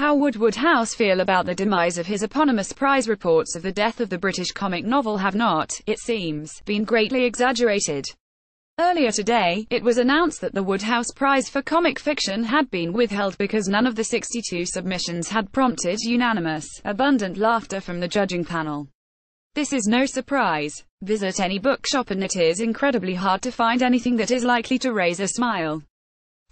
How would Wodehouse feel about the demise of his eponymous prize? Reports of the death of the British comic novel have not, it seems, been greatly exaggerated. Earlier today, it was announced that the Wodehouse Prize for Comic Fiction had been withheld because none of the 62 submissions had prompted unanimous, abundant laughter from the judging panel. This is no surprise. Visit any bookshop and it is incredibly hard to find anything that is likely to raise a smile.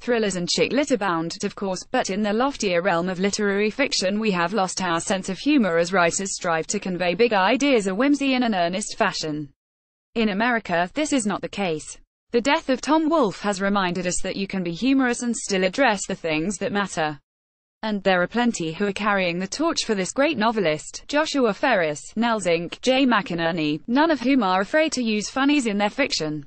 Thrillers and chick lit abound, of course, but in the loftier realm of literary fiction we have lost our sense of humor as writers strive to convey big ideas or whimsy in an earnest fashion. In America, this is not the case. The death of Tom Wolfe has reminded us that you can be humorous and still address the things that matter. And there are plenty who are carrying the torch for this great novelist: Joshua Ferris, Nell Zink, Jay McInerney, none of whom are afraid to use funnies in their fiction.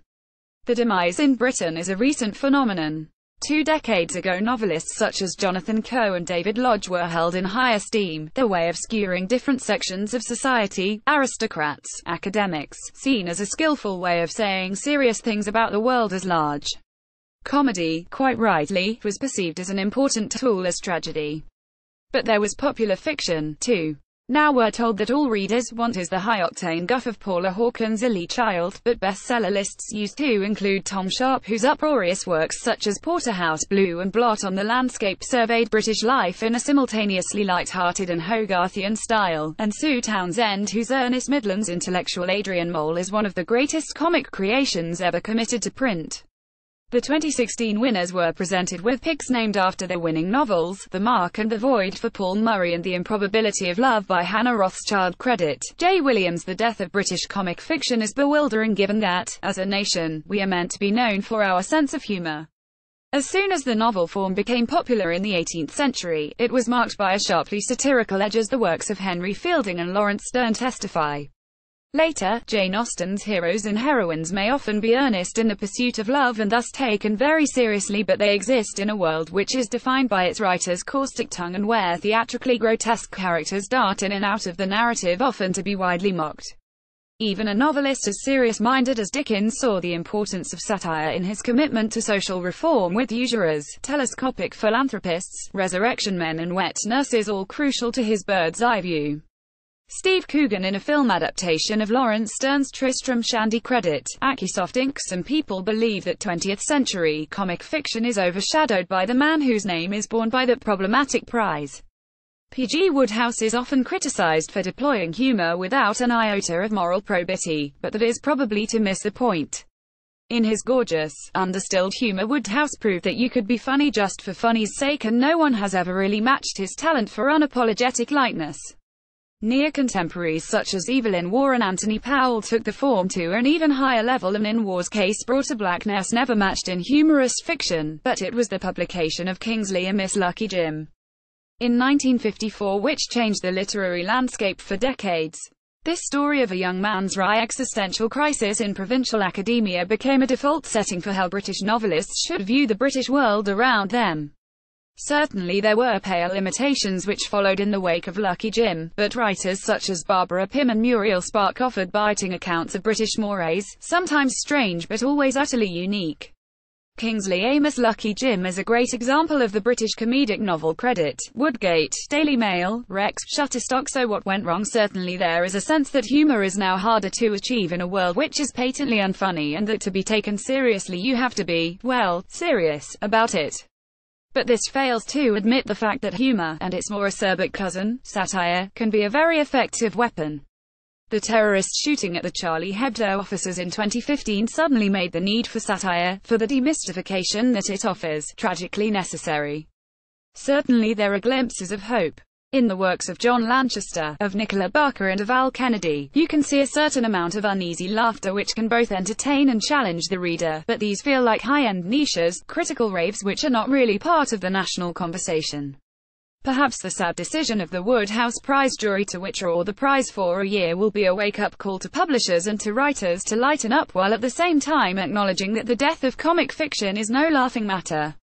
The demise in Britain is a recent phenomenon. 2 decades ago, novelists such as Jonathan Coe and David Lodge were held in high esteem, their way of skewering different sections of society, aristocrats, academics, seen as a skillful way of saying serious things about the world as large. Comedy, quite rightly, was perceived as an important tool as tragedy. But there was popular fiction, too. Now we're told that all readers want is the high-octane guff of Paula Hawkins' Illy Child, but bestseller lists used to include Tom Sharpe, whose uproarious works such as Porterhouse Blue and Blot on the Landscape surveyed British life in a simultaneously light-hearted and Hogarthian style, and Sue Townsend, whose Ernest Midland's intellectual Adrian Mole is one of the greatest comic creations ever committed to print. The 2016 winners were presented with picks named after their winning novels, The Mark and the Void for Paul Murray and The Improbability of Love by Hannah Rothschild. Credit J. Williams. The death of British comic fiction is bewildering given that, as a nation, we are meant to be known for our sense of humour. As soon as the novel form became popular in the 18th century, it was marked by a sharply satirical edge, as the works of Henry Fielding and Lawrence Sterne testify. Later, Jane Austen's heroes and heroines may often be earnest in the pursuit of love and thus taken very seriously, but they exist in a world which is defined by its writers' caustic tongue and where theatrically grotesque characters dart in and out of the narrative, often to be widely mocked. Even a novelist as serious-minded as Dickens saw the importance of satire in his commitment to social reform, with usurers, telescopic philanthropists, resurrection men and wet nurses all crucial to his bird's-eye view. Steve Coogan in a film adaptation of Lawrence Sterne's Tristram Shandy. Credit Akisoft Inc. Some people believe that 20th century comic fiction is overshadowed by the man whose name is borne by that problematic prize. P.G. Wodehouse is often criticized for deploying humor without an iota of moral probity, but that is probably to miss the point. In his gorgeous, understilled humor, Wodehouse proved that you could be funny just for funny's sake, and no one has ever really matched his talent for unapologetic lightness. Near contemporaries such as Evelyn Waugh and Anthony Powell took the form to an even higher level, and in Waugh's case brought a blackness never matched in humorous fiction, but it was the publication of Kingsley and Miss Lucky Jim in 1954 which changed the literary landscape for decades. This story of a young man's wry existential crisis in provincial academia became a default setting for how British novelists should view the British world around them. Certainly there were pale imitations which followed in the wake of Lucky Jim, but writers such as Barbara Pym and Muriel Spark offered biting accounts of British mores, sometimes strange but always utterly unique. Kingsley Amis Lucky Jim is a great example of the British comedic novel. Credit Woodgate, Daily Mail, Rex, Shutterstock. So what went wrong? Certainly there is a sense that humour is now harder to achieve in a world which is patently unfunny, and that to be taken seriously you have to be, well, serious about it. But this fails to admit the fact that humour, and its more acerbic cousin, satire, can be a very effective weapon. The terrorist shooting at the Charlie Hebdo officers in 2015 suddenly made the need for satire, for the demystification that it offers, tragically necessary. Certainly there are glimpses of hope. In the works of John Lanchester, of Nicola Barker and of Al Kennedy, you can see a certain amount of uneasy laughter which can both entertain and challenge the reader, but these feel like high-end niches, critical raves which are not really part of the national conversation. Perhaps the sad decision of the Wodehouse Prize jury to withdraw the prize for a year will be a wake-up call to publishers and to writers to lighten up, while at the same time acknowledging that the death of comic fiction is no laughing matter.